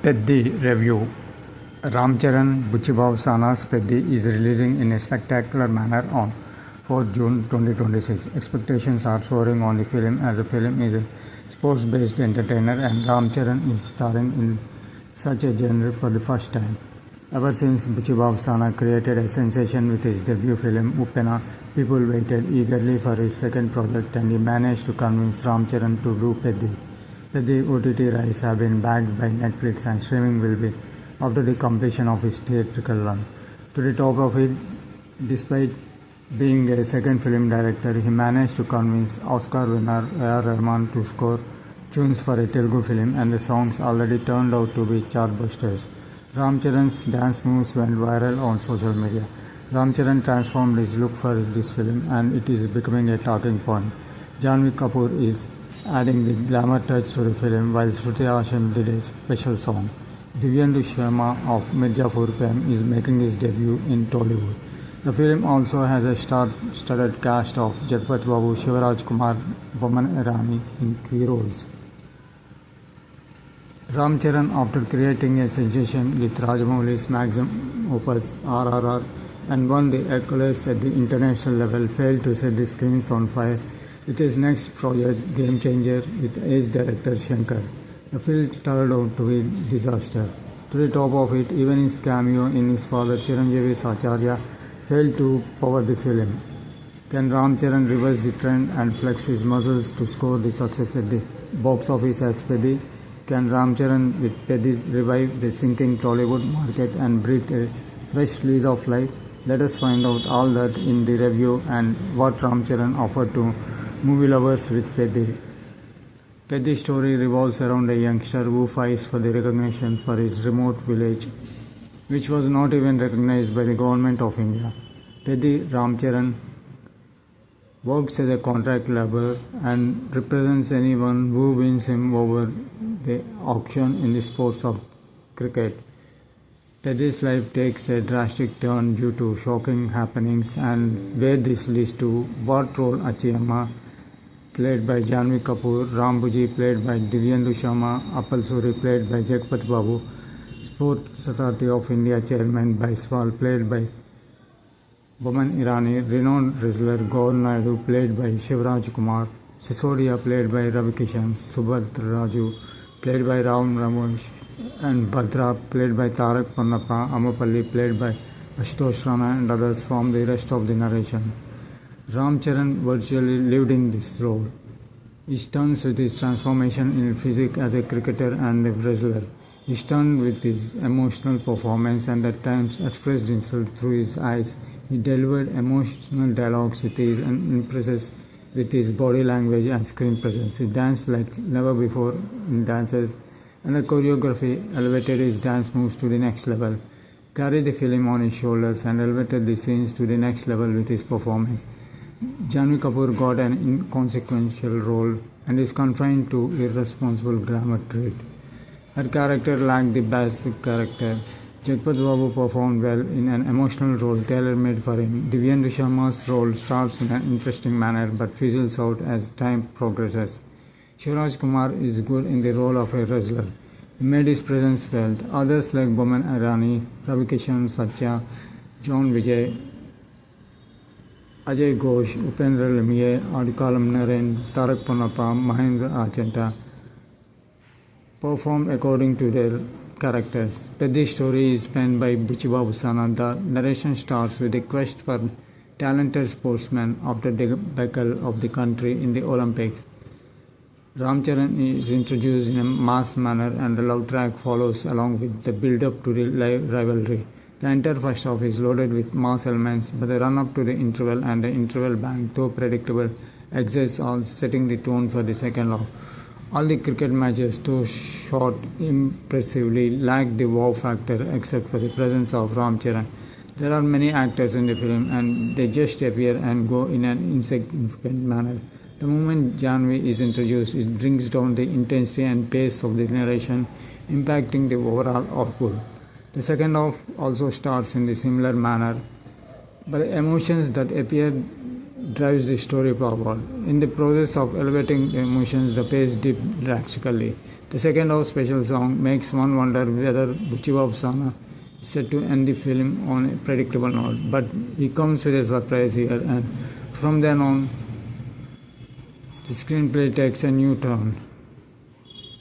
Peddi Review. Ramcharan Buchibhav Peddi is releasing in a spectacular manner on 4th June 2026. Expectations are soaring on the film as the film is a sports-based entertainer and Ramcharan is starring in such a genre for the first time. Ever since Buchibhav created a sensation with his debut film Uppena, people waited eagerly for his second project and he managed to convince Ramcharan to do Peddi. The OTT rights have been backed by Netflix and streaming will be after the completion of his theatrical run. To the top of it, despite being a second film director, he managed to convince Oscar winner A.R. Rahman to score tunes for a Telugu film and the songs already turned out to be chartbusters. Ramcharan's dance moves went viral on social media. Ramcharan transformed his look for this film and it is becoming a talking point. Janhvi Kapoor is adding the glamour touch to the film while Shruti Hashim did a special song. Divyendu Sharma of Mirzapur fame is making his debut in Tollywood. The film also has a star-studded cast of Jagpati Babu, Shivaraj Kumar, Boman Irani in key roles. Ramcharan, after creating a sensation with Rajamouli's magnum opus RRR and won the accolades at the international level, failed to set the screens on fire with his next project, Game Changer, with ace director Shankar. The film turned out to be disaster. To the top of it, even his cameo in his father Chiranjeevi's Acharya failed to power the film. Can Ramcharan reverse the trend and flex his muscles to score the success at the box office as Peddi? Can Ramcharan with Peddi revive the sinking Tollywood market and breathe a fresh lease of life? Let us find out all that in the review and what Ramcharan offered to movie lovers with Peddi. Peddi's story revolves around a youngster who fights for the recognition for his remote village, which was not even recognized by the government of India. Peddi Ramcharan works as a contract laborer and represents anyone who wins him over the auction in the sports of cricket. Peddi's life takes a drastic turn due to shocking happenings and where this leads to what role Achiyamma, played by Janhvi Kapoor, Rambuji, played by Divyendu Sharma, Appal Suri, played by Jagpati Babu, Sports Authority of India Chairman Baiswal, played by Boman Irani, renowned wrestler Gaur Naidu, played by Shivraj Kumar, Sisodia, played by Ravi Kishan, Subhadra Raju, played by Ram Ramesh, and Bhadra, played by Tarak Pannappa, Amapalli, played by Ashutosh Rana, and others form the rest of the narration. Ramcharan virtually lived in this role. He stunts with his transformation in physique as a cricketer and a wrestler. He stunned with his emotional performance and at times expressed himself through his eyes. He delivered emotional dialogues with ease and impresses with his body language and screen presence. He danced like never before in dances and the choreography elevated his dance moves to the next level, carried the film on his shoulders and elevated the scenes to the next level with his performance. Janhvi Kapoor got an inconsequential role and is confined to irresponsible glamour trait. Her character lacked the basic character. Jagpati Babu performed well in an emotional role tailor-made for him. Divyendu Sharma's role starts in an interesting manner but fizzles out as time progresses. Shivraj Kumar is good in the role of a wrestler. He made his presence felt. Others like Boman Irani, Ravi Kishan, Satya, John Vijay, Ajay Ghosh, Upendra Lemie, Adikalam Naren, Tarak Pannappa, Mahendra Achanta performed according to their characters. Peddi's story is penned by Buchibhav Sana. The narration starts with a quest for talented sportsmen after the debacle of the country in the Olympics. Ramcharan is introduced in a mass manner and the love track follows along with the build-up to the rivalry. The entire first half is loaded with mass elements, but the run-up to the interval and the interval bang, though predictable, exits all setting the tone for the second half. All the cricket matches, though shot impressively, lack the wow factor except for the presence of Ramcharan. There are many actors in the film and they just appear and go in an insignificant manner. The moment Janhvi is introduced, it brings down the intensity and pace of the narration, impacting the overall output. The second half also starts in the similar manner, but the emotions that appear drives the story forward. In the process of elevating the emotions, the pace dipped drastically. The second half special song makes one wonder whether Buchibob Sana is set to end the film on a predictable note, but he comes with a surprise here, and from then on, the screenplay takes a new turn.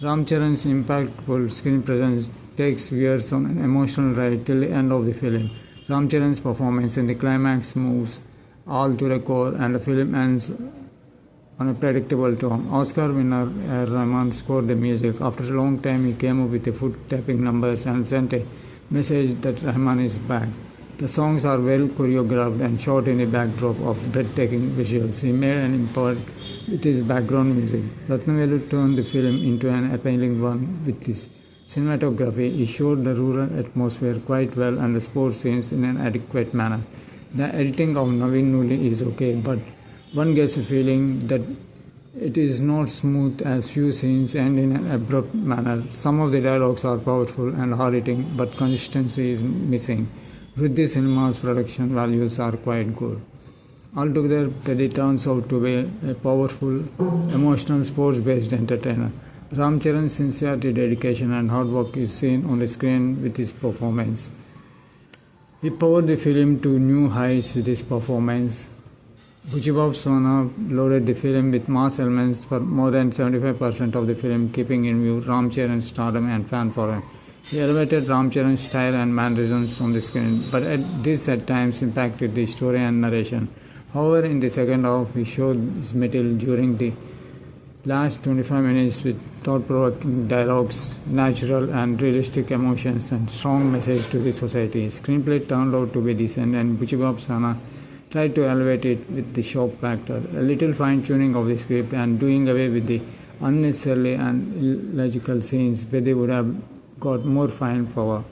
Ram Charan's impactful screen presence takes viewers on an emotional ride till the end of the film. Ram Charan's performance in the climax moves all to the core, and the film ends on a predictable tone. Oscar winner A. Rahman scored the music. After a long time, he came up with the foot-tapping numbers and sent a message that Rahman is back. The songs are well choreographed and shot in the backdrop of breathtaking visuals. He made an impact with his background music. Ratnavelu turned the film into an appealing one with his cinematography. He showed the rural atmosphere quite well and the sports scenes in an adequate manner. The editing of Naveen Nuli is okay, but one gets a feeling that it is not smooth as few scenes end in an abrupt manner. Some of the dialogues are powerful and hard-hitting, but consistency is missing. Riddhi Cinema's production values are quite good. Altogether, Teddy turns out to be a powerful, emotional, sports-based entertainer. Ram Charan's sincerity, dedication and hard work is seen on the screen with his performance. He powered the film to new heights with his performance. Buchibob Sana loaded the film with mass elements for more than 75% of the film, keeping in view Ram Charan's stardom and fan following. He elevated Ram Charan's style and mannerisms on the screen, but this at times impacted the story and narration. However, in the second half, he showed his mettle during the last 25 minutes with thought-provoking dialogues, natural and realistic emotions, and strong message to the society. Screenplay turned out to be decent, and Buchibob Sana tried to elevate it with the shock factor, a little fine-tuning of the script, and doing away with the unnecessarily and illogical scenes where they would have got more firepower.